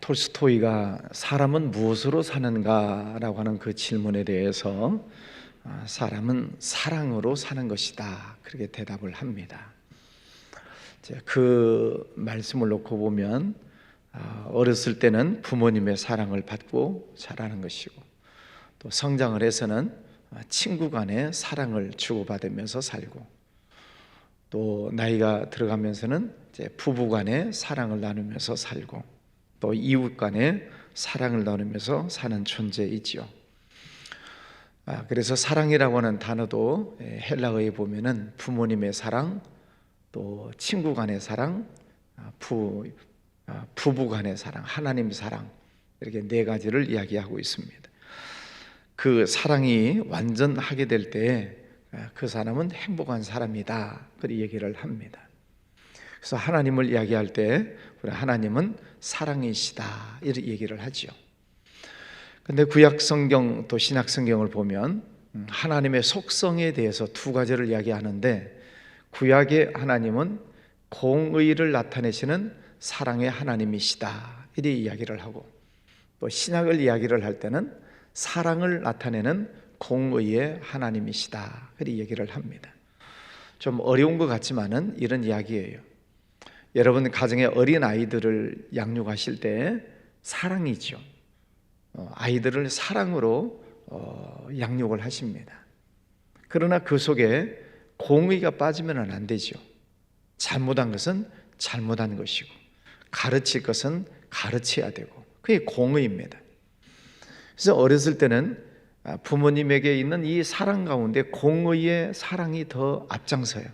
톨스토이가 사람은 무엇으로 사는가라고 하는 그 질문에 대해서 사람은 사랑으로 사는 것이다, 그렇게 대답을 합니다. 그 말씀을 놓고 보면 어렸을 때는 부모님의 사랑을 받고 자라는 것이고, 또 성장을 해서는 친구 간의 사랑을 주고받으면서 살고, 또 나이가 들어가면서는 이제 부부 간의 사랑을 나누면서 살고, 또 이웃 간의 사랑을 나누면서 사는 존재이지요. 그래서 사랑이라고 하는 단어도 헬라어에 보면은 부모님의 사랑, 또 친구 간의 사랑, 부부 간의 사랑, 하나님 사랑, 이렇게 네 가지를 이야기하고 있습니다. 그 사랑이 완전하게 될 때 그 사람은 행복한 사람이다, 그렇게 얘기를 합니다. 그래서 하나님을 이야기할 때 우리 하나님은 사랑이시다, 이렇게 얘기를 하죠. 근데 구약 성경 또 신약 성경을 보면 하나님의 속성에 대해서 두 가지를 이야기하는데, 구약의 하나님은 공의를 나타내시는 사랑의 하나님이시다, 이렇게 이야기를 하고, 또 신약을 이야기를 할 때는 사랑을 나타내는 공의의 하나님이시다, 이렇게 얘기를 합니다. 좀 어려운 것 같지만은 이런 이야기예요. 여러분 가정에 어린 아이들을 양육하실 때 사랑이죠. 아이들을 사랑으로 양육을 하십니다. 그러나 그 속에 공의가 빠지면 안 되죠. 잘못한 것은 잘못한 것이고, 가르칠 것은 가르쳐야 되고, 그게 공의입니다. 그래서 어렸을 때는 부모님에게 있는 이 사랑 가운데 공의의 사랑이 더 앞장서요.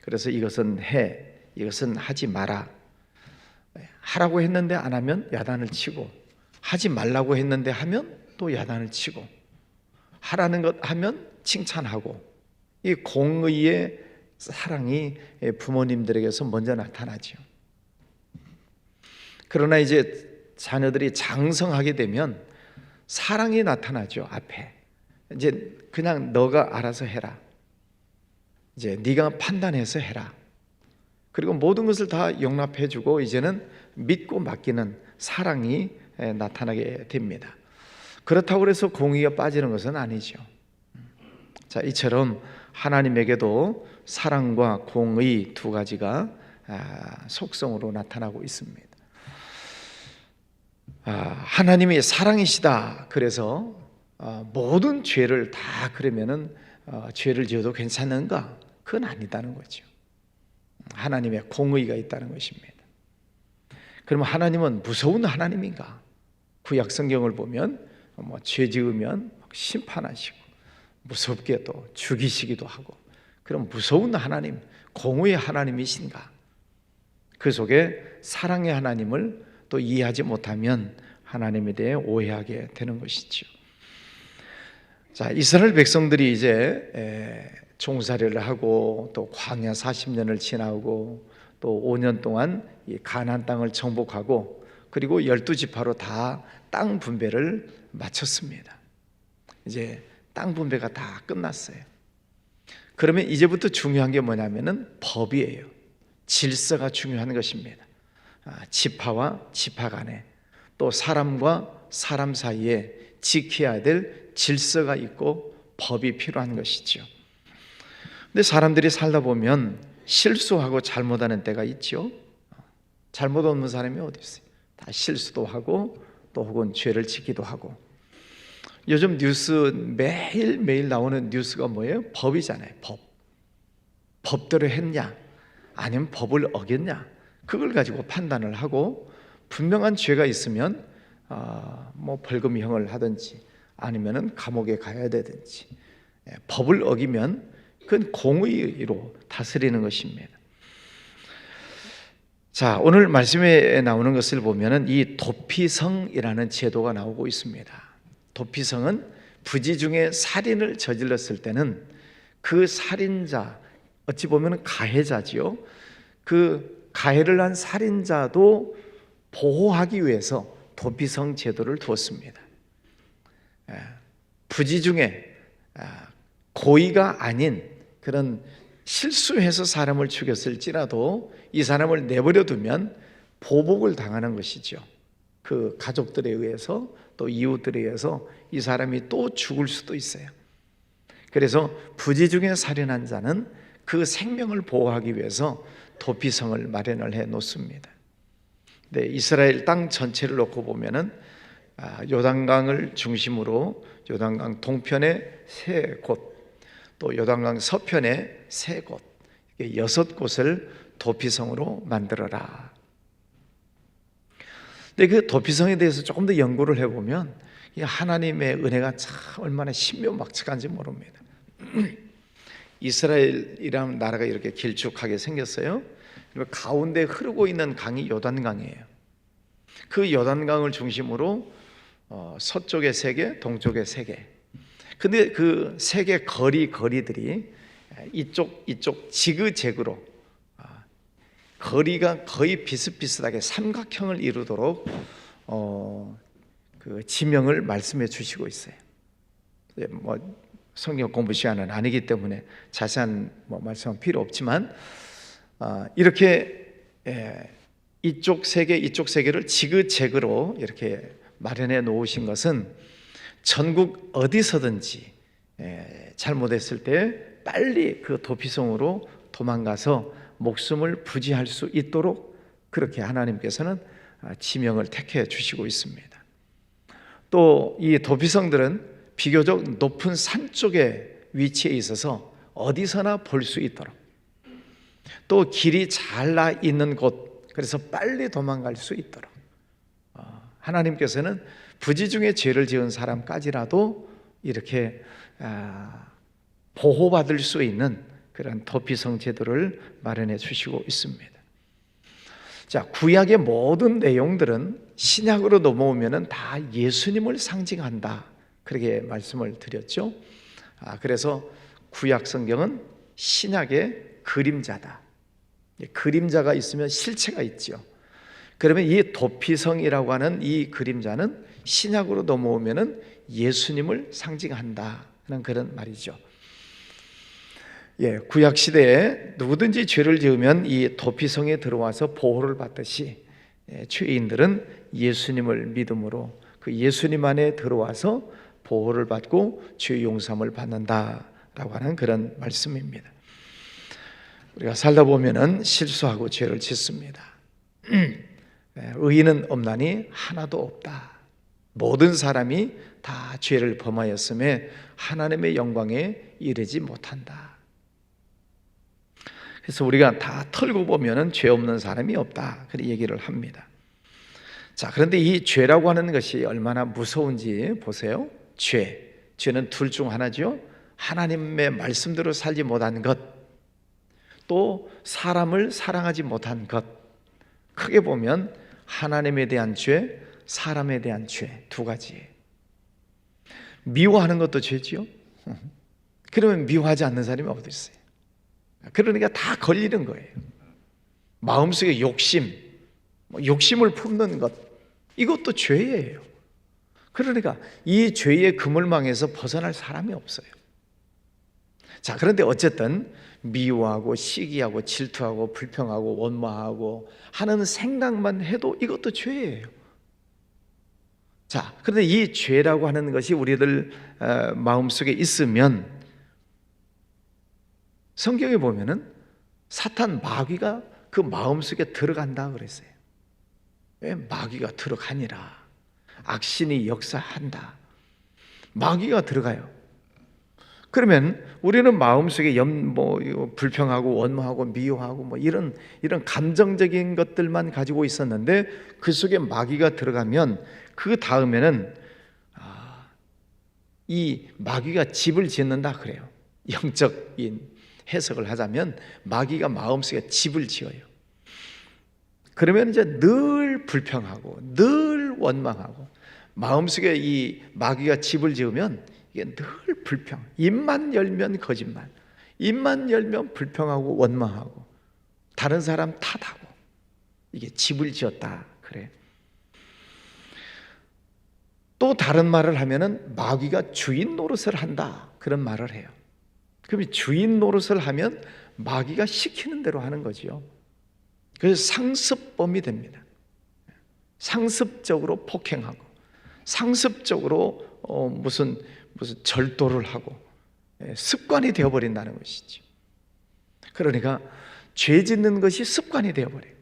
그래서 이것은 해, 이것은 하지 마라. 하라고 했는데 안 하면 야단을 치고, 하지 말라고 했는데 하면 또 야단을 치고, 하라는 것 하면 칭찬하고, 이 공의의 사랑이 부모님들에게서 먼저 나타나죠. 그러나 이제 자녀들이 장성하게 되면 사랑이 나타나죠. 앞에 이제 그냥 너가 알아서 해라, 이제 네가 판단해서 해라, 그리고 모든 것을 다 용납해주고 이제는 믿고 맡기는 사랑이 나타나게 됩니다. 그렇다고 해서 공의가 빠지는 것은 아니죠. 자, 이처럼 하나님에게도 사랑과 공의 두 가지가 속성으로 나타나고 있습니다. 하나님이 사랑이시다, 그래서 모든 죄를 다 그러면은 죄를 지어도 괜찮은가? 그건 아니다는 거죠. 하나님의 공의가 있다는 것입니다. 그러면 하나님은 무서운 하나님인가? 구약 성경을 보면 죄 지으면 심판하시고 무섭게 또 죽이시기도 하고, 그럼 무서운 하나님, 공의의 하나님이신가? 그 속에 사랑의 하나님을 또 이해하지 못하면 하나님에 대해 오해하게 되는 것이죠. 자, 이스라엘 백성들이 이제 종살이를 하고 또 광야 40년을 지나고 또 5년 동안 이 가나안 땅을 정복하고, 그리고 12지파로 다 땅 분배를 마쳤습니다. 이제 땅 분배가 다 끝났어요. 그러면 이제부터 중요한 게 뭐냐면은 법이에요. 질서가 중요한 것입니다. 지파와 지파 간에, 또 사람과 사람 사이에 지켜야 될 질서가 있고 법이 필요한 것이죠. 근데 사람들이 살다 보면 실수하고 잘못하는 때가 있죠. 잘못 없는 사람이 어디 있어요? 다 실수도 하고 또 혹은 죄를 지기도 하고. 요즘 뉴스 매일매일 나오는 뉴스가 뭐예요? 법이잖아요. 법대로 했냐 아니면 법을 어겼냐, 그걸 가지고 판단을 하고, 분명한 죄가 있으면 뭐 벌금형을 하든지 아니면은 감옥에 가야 되든지, 법을 어기면 그건 공의로 다스리는 것입니다. 자, 오늘 말씀에 나오는 것을 보면은 이 도피성이라는 제도가 나오고 있습니다. 도피성은 부지 중에 살인을 저질렀을 때는 그 살인자, 어찌 보면 가해자지요. 그 가해를 한 살인자도 보호하기 위해서 도피성 제도를 두었습니다. 부지 중에 고의가 아닌 그런 실수해서 사람을 죽였을지라도 이 사람을 내버려 두면 보복을 당하는 것이죠. 그 가족들에 의해서 또 이웃들에 의해서 이 사람이 또 죽을 수도 있어요. 그래서 부지 중에 살인한 자는 그 생명을 보호하기 위해서 도피성을 마련을 해 놓습니다. 네, 이스라엘 땅 전체를 놓고 보면은 요단강을 중심으로 요단강 동편에 3곳, 또 요단강 서편에 3곳, 6곳을 도피성으로 만들어라. 근데 그 도피성에 대해서 조금 더 연구를 해보면 하나님의 은혜가 참 얼마나 신묘막측한지 모릅니다. 이스라엘이라는 나라가 이렇게 길쭉하게 생겼어요. 그리고 가운데 흐르고 있는 강이 요단강이에요. 그 요단강을 중심으로 서쪽에 3개, 동쪽에 3개. 근데 그 3개 거리들이 이쪽 지그재그로 거리가 거의 비슷비슷하게 삼각형을 이루도록 그 지명을 말씀해 주시고 있어요. 뭐 성경 공부 시간은 아니기 때문에 자세한 말씀은 필요 없지만 이렇게 이쪽 3개, 이쪽 3개를 지그재그로 이렇게 마련해 놓으신 것은 전국 어디서든지 잘못했을 때 빨리 그 도피성으로 도망가서 목숨을 부지할 수 있도록 그렇게 하나님께서는 지명을 택해 주시고 있습니다. 또 이 도피성들은 비교적 높은 산 쪽에 위치해 있어서 어디서나 볼 수 있도록, 또 길이 잘 나 있는 곳, 그래서 빨리 도망갈 수 있도록 하나님께서는 부지 중에 죄를 지은 사람까지라도 이렇게 보호받을 수 있는 그런 도피성 제도를 마련해 주시고 있습니다. 자, 구약의 모든 내용들은 신약으로 넘어오면은 다 예수님을 상징한다, 그렇게 말씀을 드렸죠. 그래서 구약 성경은 신약의 그림자다. 그림자가 있으면 실체가 있죠. 그러면 이 도피성이라고 하는 이 그림자는 신약으로 넘어오면은 예수님을 상징한다는 그런 말이죠. 구약 시대에 누구든지 죄를 지으면 이 도피성에 들어와서 보호를 받듯이 죄인들은 예수님을 믿음으로 그 예수님 안에 들어와서 보호를 받고 죄 용서함을 받는다라고 하는 그런 말씀입니다. 우리가 살다 보면은 실수하고 죄를 짓습니다. 의인은 없나니 하나도 없다. 모든 사람이 다 죄를 범하였음에 하나님의 영광에 이르지 못한다. 그래서 우리가 다 털고 보면은 죄 없는 사람이 없다, 그렇게 얘기를 합니다. 자, 그런데 이 죄라고 하는 것이 얼마나 무서운지 보세요. 죄는 둘 중 하나죠. 하나님의 말씀대로 살지 못한 것, 또 사람을 사랑하지 못한 것. 크게 보면 하나님에 대한 죄, 사람에 대한 죄, 두 가지. 미워하는 것도 죄지요. 그러면 미워하지 않는 사람이 어디 있어요? 그러니까 다 걸리는 거예요. 마음속에 욕심을 품는 것, 이것도 죄예요. 그러니까 이 죄의 그물망에서 벗어날 사람이 없어요. 자, 그런데 어쨌든 미워하고 시기하고 질투하고 불평하고 원망하고 하는 생각만 해도 이것도 죄예요. 자, 그런데 이 죄라고 하는 것이 우리들 마음속에 있으면 성경에 보면은 사탄 마귀가 그 마음속에 들어간다 그랬어요. 왜? 마귀가 들어가니라. 악신이 역사한다. 마귀가 들어가요. 그러면 우리는 마음속에 불평하고 원망하고 미워하고 이런 감정적인 것들만 가지고 있었는데 그 속에 마귀가 들어가면 그 다음에는 이 마귀가 집을 짓는다 그래요. 영적인 해석을 하자면 마귀가 마음속에 집을 지어요. 그러면 이제 늘 불평하고 늘 원망하고, 마음속에 이 마귀가 집을 지으면 이게 늘 불평, 입만 열면 거짓말, 입만 열면 불평하고 원망하고 다른 사람 탓하고, 이게 집을 지었다 그래. 또 다른 말을 하면은 마귀가 주인 노릇을 한다, 그런 말을 해요. 그럼 주인 노릇을 하면 마귀가 시키는 대로 하는 거죠. 그래서 상습범이 됩니다. 상습적으로 폭행하고 상습적으로 무슨 절도를 하고 습관이 되어버린다는 것이죠. 그러니까 죄 짓는 것이 습관이 되어버려요.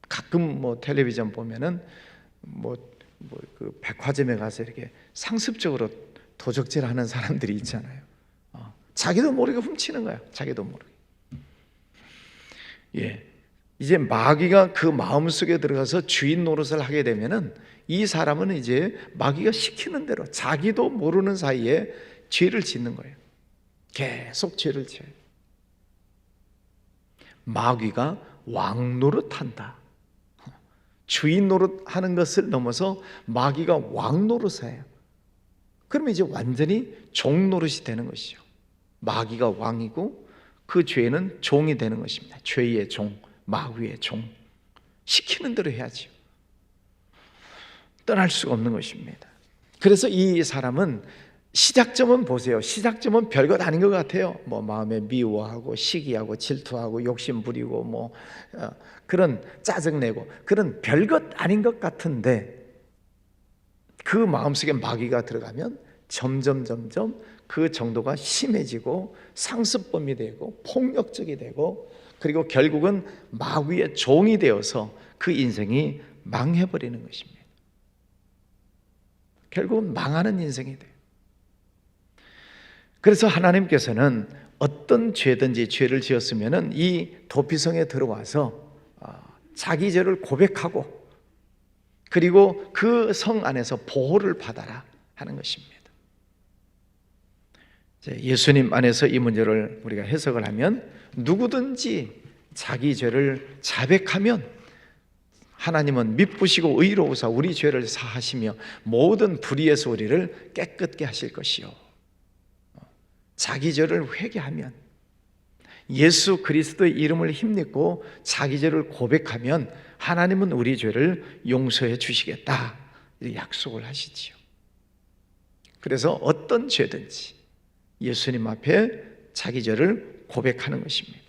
가끔 텔레비전 보면은 그 백화점에 가서 이렇게 상습적으로 도적질 하는 사람들이 있잖아요. 자기도 모르게 훔치는 거야. 자기도 모르게. 이제 마귀가 그 마음속에 들어가서 주인 노릇을 하게 되면은 이 사람은 이제 마귀가 시키는 대로 자기도 모르는 사이에 죄를 짓는 거예요. 계속 죄를 지어요. 마귀가 왕 노릇한다. 주인 노릇하는 것을 넘어서 마귀가 왕 노릇을 해요. 그러면 이제 완전히 종 노릇이 되는 것이죠. 마귀가 왕이고 그 죄는 종이 되는 것입니다. 죄의 종, 마귀의 종. 시키는 대로 해야죠. 떠날 수가 없는 것입니다. 그래서 이 사람은 시작점은 보세요. 시작점은 별것 아닌 것 같아요. 마음에 미워하고 시기하고 질투하고 욕심 부리고 그런 짜증내고 그런 별것 아닌 것 같은데 그 마음속에 마귀가 들어가면 점점 그 정도가 심해지고 상습범이 되고 폭력적이 되고 그리고 결국은 마귀의 종이 되어서 그 인생이 망해버리는 것입니다. 결국은 망하는 인생이 돼요. 그래서 하나님께서는 어떤 죄든지 죄를 지었으면은 이 도피성에 들어와서 자기 죄를 고백하고 그리고 그 성 안에서 보호를 받아라 하는 것입니다. 예수님 안에서 이 문제를 우리가 해석을 하면 누구든지 자기 죄를 자백하면 하나님은 미쁘시고 의로우사 우리 죄를 사하시며 모든 불의에서 우리를 깨끗게 하실 것이요. 자기 죄를 회개하면 예수 그리스도의 이름을 힘입고 자기 죄를 고백하면 하나님은 우리 죄를 용서해 주시겠다 이렇게 약속을 하시지요. 그래서 어떤 죄든지 예수님 앞에 자기 죄를 고백하는 것입니다.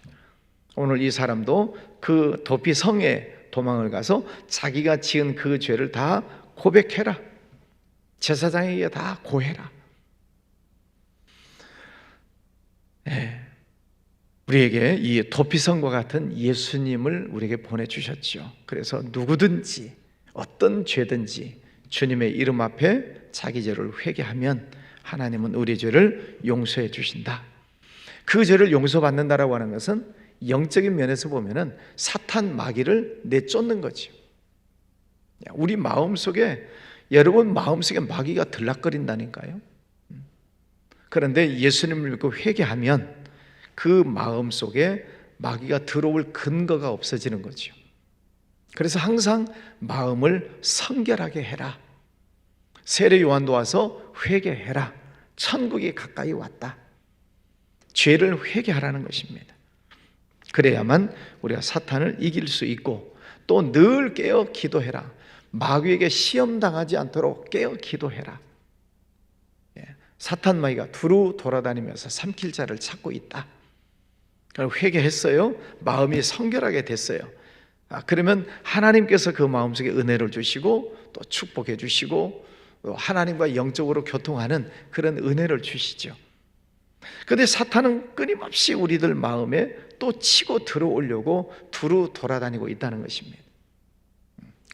오늘 이 사람도 그 도피성에 도망을 가서 자기가 지은 그 죄를 다 고백해라. 제사장에게 다 고해라. 우리에게 이 도피성과 같은 예수님을 우리에게 보내주셨죠. 그래서 누구든지 어떤 죄든지 주님의 이름 앞에 자기 죄를 회개하면 하나님은 우리 죄를 용서해 주신다. 그 죄를 용서받는다라고 하는 것은 영적인 면에서 보면은 사탄 마귀를 내쫓는 거죠. 우리 마음속에 여러분 마음속에 마귀가 들락거린다니까요. 그런데 예수님을 믿고 회개하면 그 마음속에 마귀가 들어올 근거가 없어지는 거죠. 그래서 항상 마음을 성결하게 해라. 세례 요한도 와서 회개해라. 천국이 가까이 왔다. 죄를 회개하라는 것입니다. 그래야만 우리가 사탄을 이길 수 있고 또 늘 깨어 기도해라. 마귀에게 시험당하지 않도록 깨어 기도해라. 사탄 마귀가 두루 돌아다니면서 삼킬 자를 찾고 있다. 회개했어요. 마음이 성결하게 됐어요. 그러면 하나님께서 그 마음속에 은혜를 주시고 또 축복해 주시고 하나님과 영적으로 교통하는 그런 은혜를 주시죠. 그런데 사탄은 끊임없이 우리들 마음에 또 치고 들어오려고 두루 돌아다니고 있다는 것입니다.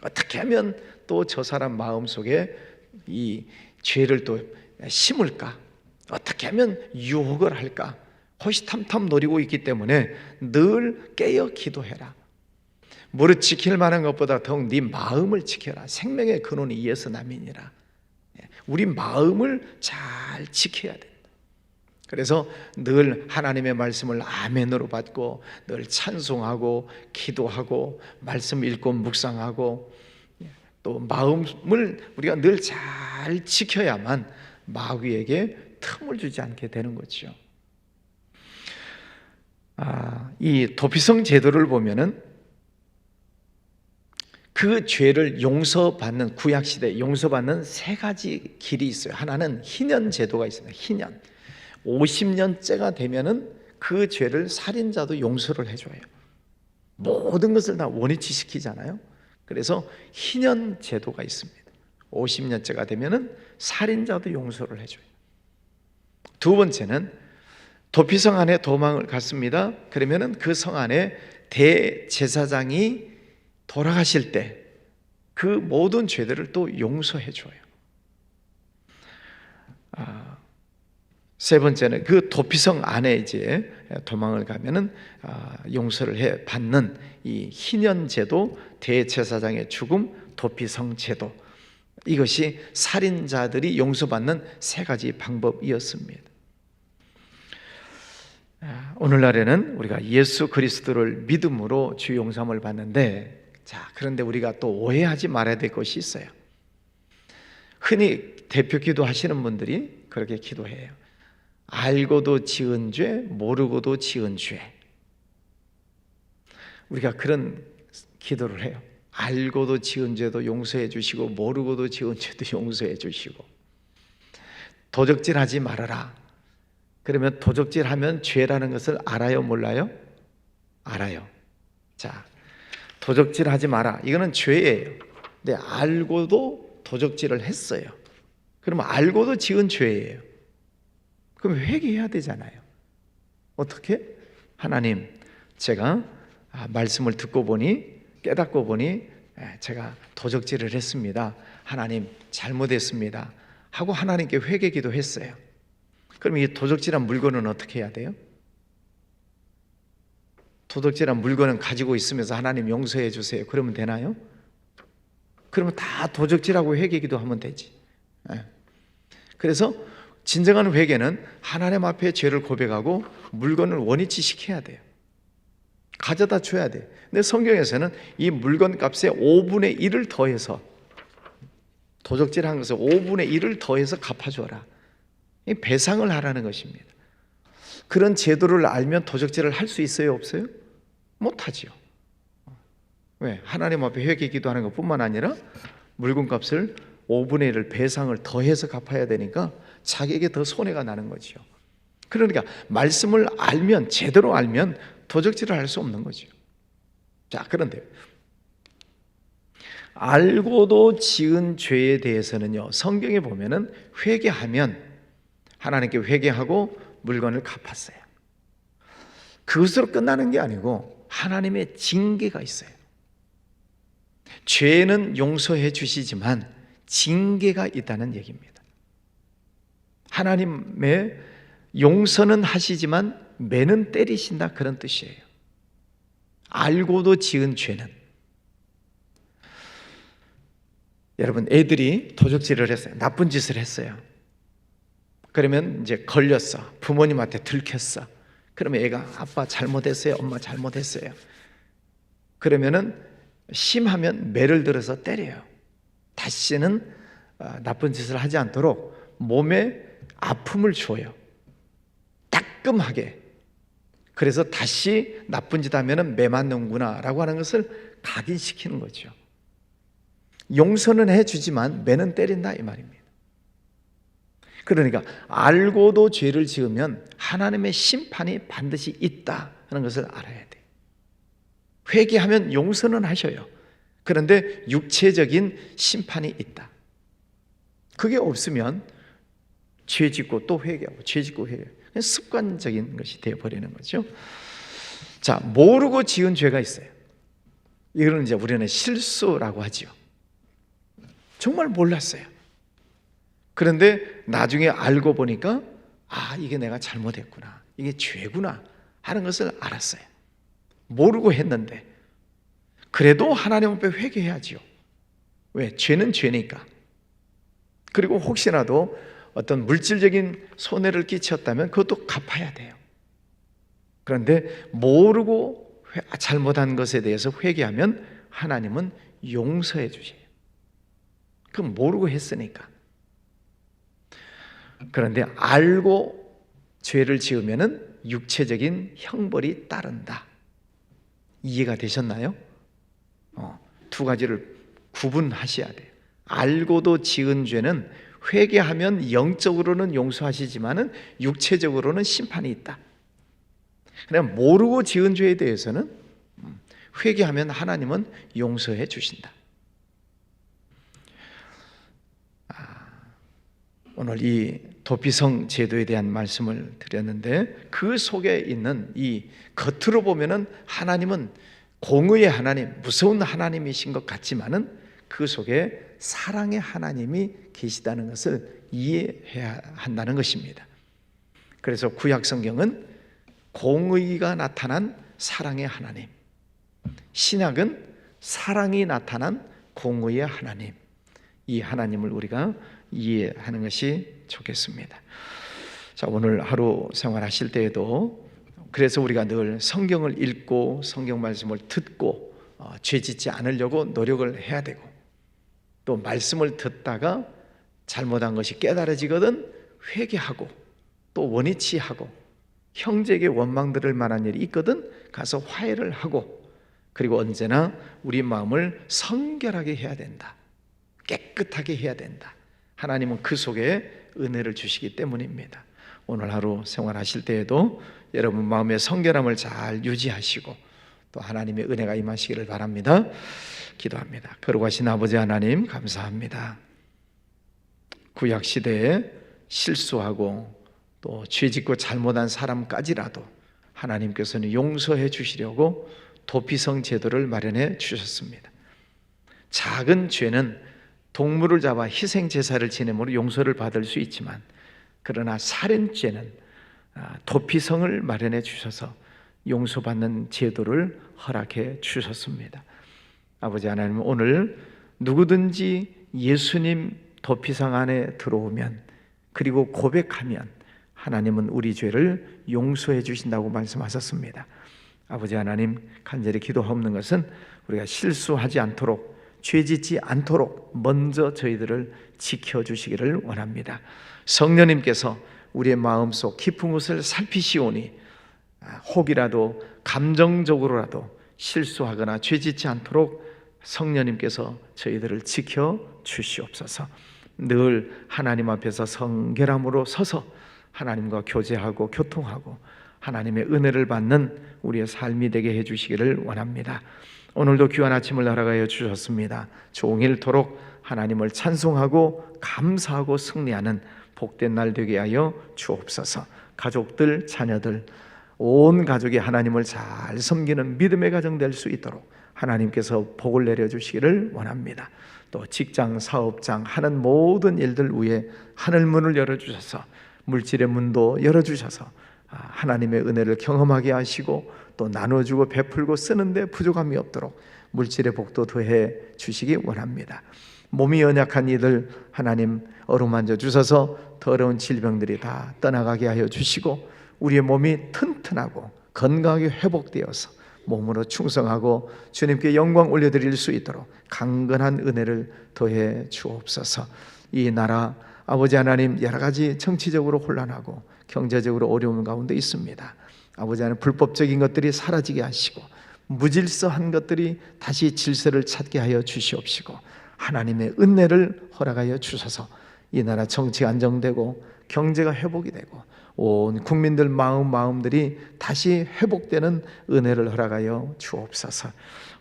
어떻게 하면 또 저 사람 마음속에 이 죄를 또 심을까? 어떻게 하면 유혹을 할까? 호시탐탐 노리고 있기 때문에 늘 깨어 기도해라. 무릇 지킬 만한 것보다 더욱 네 마음을 지켜라. 생명의 근원이 예수 남이니라. 우리 마음을 잘 지켜야 된다. 그래서 늘 하나님의 말씀을 아멘으로 받고 늘 찬송하고 기도하고 말씀 읽고 묵상하고 또 마음을 우리가 늘 잘 지켜야만 마귀에게 틈을 주지 않게 되는 거죠. 이 도피성 제도를 보면은 그 죄를 용서받는 구약시대 용서받는 세 가지 길이 있어요. 하나는 희년 제도가 있습니다. 희년 50년째가 되면은 그 죄를 살인자도 용서를 해줘요. 모든 것을 다 원위치 시키잖아요. 그래서 희년 제도가 있습니다. 50년째가 되면은 살인자도 용서를 해줘요. 두 번째는 도피성 안에 도망을 갔습니다. 그러면은 그 성 안에 대제사장이 돌아가실 때 그 모든 죄들을 또 용서해 줘요. 세 번째는 그 도피성 안에 이제 도망을 가면은 용서를 해 받는 이 희년제도, 대제사장의 죽음, 도피성 제도, 이것이 살인자들이 용서받는 세 가지 방법이었습니다. 오늘날에는 우리가 예수 그리스도를 믿음으로 주 용서함을 받는데, 그런데 우리가 또 오해하지 말아야 될 것이 있어요. 흔히 대표 기도하시는 분들이 그렇게 기도해요. 알고도 지은 죄, 모르고도 지은 죄. 우리가 그런 기도를 해요. 알고도 지은 죄도 용서해 주시고 모르고도 지은 죄도 용서해 주시고, 도적질하지 말아라. 그러면 도적질하면 죄라는 것을 알아요, 몰라요? 알아요. 도적질하지 마라. 이거는 죄예요. 근데 알고도 도적질을 했어요. 그러면 알고도 지은 죄예요. 그럼 회개해야 되잖아요. 어떻게? 하나님, 제가 말씀을 듣고 보니, 깨닫고 보니 제가 도적질을 했습니다. 하나님, 잘못했습니다 하고 하나님께 회개 기도했어요. 그럼 이 도적질한 물건은 어떻게 해야 돼요? 도적질한 물건은 가지고 있으면서 하나님 용서해 주세요 그러면 되나요? 그러면 다 도적질하고 회개 기도하면 되지. 그래서 진정한 회개는 하나님 앞에 죄를 고백하고 물건을 원위치 시켜야 돼요. 가져다 줘야 돼요. 근데 성경에서는 이 물건 값에 5분의 1을 더해서, 도적질한 것을 5분의 1을 더해서 갚아줘라. 이 배상을 하라는 것입니다. 그런 제도를 알면 도적질을 할 수 있어요, 없어요? 못하지요. 왜? 하나님 앞에 회개 기도하는 것뿐만 아니라 물건 값을 5분의 1을 배상을 더해서 갚아야 되니까 자기에게 더 손해가 나는 거죠. 그러니까 말씀을 알면, 제대로 알면 도적질을 할 수 없는 거죠. 그런데 알고도 지은 죄에 대해서는요, 성경에 보면은 회개하면 하나님께 회개하고 물건을 갚았어요. 그것으로 끝나는 게 아니고 하나님의 징계가 있어요. 죄는 용서해 주시지만 징계가 있다는 얘기입니다. 하나님의 용서는 하시지만 매는 때리신다, 그런 뜻이에요. 알고도 지은 죄는. 여러분, 애들이 도적질을 했어요. 나쁜 짓을 했어요. 그러면 이제 걸렸어. 부모님한테 들켰어. 그러면 애가 아빠 잘못했어요, 엄마 잘못했어요. 그러면은 심하면 매를 들어서 때려요. 다시는 나쁜 짓을 하지 않도록 몸에 아픔을 줘요. 따끔하게. 그래서 다시 나쁜 짓 하면은 매 맞는구나 라고 하는 것을 각인시키는 거죠. 용서는 해주지만 매는 때린다, 이 말입니다. 그러니까 알고도 죄를 지으면 하나님의 심판이 반드시 있다 하는 것을 알아야 돼요. 회개하면 용서는 하셔요. 그런데 육체적인 심판이 있다. 그게 없으면 죄 짓고 또 회개하고, 죄 짓고 회개하고, 습관적인 것이 되어버리는 거죠. 모르고 지은 죄가 있어요. 이거는 이제 우리는 실수라고 하죠. 정말 몰랐어요. 그런데 나중에 알고 보니까 이게 내가 잘못했구나, 이게 죄구나 하는 것을 알았어요. 모르고 했는데 그래도 하나님 앞에 회개해야지요. 왜? 죄는 죄니까. 그리고 혹시라도 어떤 물질적인 손해를 끼쳤다면 그것도 갚아야 돼요. 그런데 모르고 잘못한 것에 대해서 회개하면 하나님은 용서해 주세요. 그럼 모르고 했으니까. 그런데 알고 죄를 지으면은 육체적인 형벌이 따른다. 이해가 되셨나요? 두 가지를 구분하셔야 돼요. 알고도 지은 죄는 회개하면 영적으로는 용서하시지만은 육체적으로는 심판이 있다. 그냥 모르고 지은 죄에 대해서는 회개하면 하나님은 용서해 주신다. 오늘 이 도피성 제도에 대한 말씀을 드렸는데, 그 속에 있는 이 겉으로 보면은 하나님은 공의의 하나님, 무서운 하나님이신 것 같지만은 그 속에 사랑의 하나님이 계시다는 것을 이해해야 한다는 것입니다. 그래서 구약 성경은 공의가 나타난 사랑의 하나님, 신약은 사랑이 나타난 공의의 하나님, 이 하나님을 우리가 이해하는 것이 좋겠습니다. 자, 오늘 하루 생활하실 때에도 그래서 우리가 늘 성경을 읽고 성경 말씀을 듣고 죄짓지 않으려고 노력을 해야 되고, 또 말씀을 듣다가 잘못한 것이 깨달아지거든 회개하고, 또 원위치하고, 형제에게 원망 들을 만한 일이 있거든 가서 화해를 하고, 그리고 언제나 우리 마음을 성결하게 해야 된다, 깨끗하게 해야 된다. 하나님은 그 속에 은혜를 주시기 때문입니다. 오늘 하루 생활하실 때에도 여러분 마음의 성결함을 잘 유지하시고 또 하나님의 은혜가 임하시기를 바랍니다. 기도합니다. 거룩하신 아버지 하나님, 감사합니다. 구약 시대에 실수하고 또 죄짓고 잘못한 사람까지라도 하나님께서는 용서해 주시려고 도피성 제도를 마련해 주셨습니다. 작은 죄는 동물을 잡아 희생 제사를 지냄으로 용서를 받을 수 있지만, 그러나 살인죄는 도피성을 마련해 주셔서 용서받는 제도를 허락해 주셨습니다. 아버지 하나님, 오늘 누구든지 예수님 도피성 안에 들어오면, 그리고 고백하면 하나님은 우리 죄를 용서해 주신다고 말씀하셨습니다. 아버지 하나님, 간절히 기도하옵는 것은 우리가 실수하지 않도록, 죄짓지 않도록 먼저 저희들을 지켜주시기를 원합니다. 성령님께서 우리의 마음속 깊은 곳을 살피시오니 혹이라도 감정적으로라도 실수하거나 죄짓지 않도록 성령님께서 저희들을 지켜주시옵소서. 늘 하나님 앞에서 성결함으로 서서 하나님과 교제하고 교통하고 하나님의 은혜를 받는 우리의 삶이 되게 해주시기를 원합니다. 오늘도 귀한 아침을 날아가여 주셨습니다. 종일토록 하나님을 찬송하고 감사하고 승리하는 복된 날 되게 하여 주옵소서. 가족들, 자녀들, 온 가족이 하나님을 잘 섬기는 믿음의 가정 될 수 있도록 하나님께서 복을 내려주시기를 원합니다. 또 직장, 사업장 하는 모든 일들 위에 하늘문을 열어주셔서 물질의 문도 열어주셔서 하나님의 은혜를 경험하게 하시고 또 나눠주고 베풀고 쓰는데 부족함이 없도록 물질의 복도 더해 주시기 원합니다. 몸이 연약한 이들 하나님 어루만져 주셔서 더러운 질병들이 다 떠나가게 하여 주시고 우리의 몸이 튼튼하고 건강하게 회복되어서 몸으로 충성하고 주님께 영광 올려드릴 수 있도록 강건한 은혜를 더해 주옵소서. 이 나라 아버지 하나님, 여러 가지 정치적으로 혼란하고 경제적으로 어려운 가운데 있습니다. 아버지 하나님, 불법적인 것들이 사라지게 하시고 무질서한 것들이 다시 질서를 찾게 하여 주시옵시고 하나님의 은혜를 허락하여 주셔서 이 나라 정치가 안정되고 경제가 회복이 되고 온 국민들 마음들이 다시 회복되는 은혜를 허락하여 주옵소서.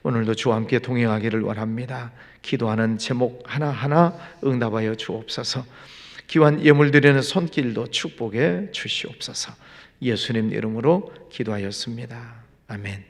오늘도 주와 함께 동행하기를 원합니다. 기도하는 제목 하나하나 응답하여 주옵소서. 귀한 예물 드리는 손길도 축복해 주시옵소서. 예수님 이름으로 기도하였습니다. 아멘.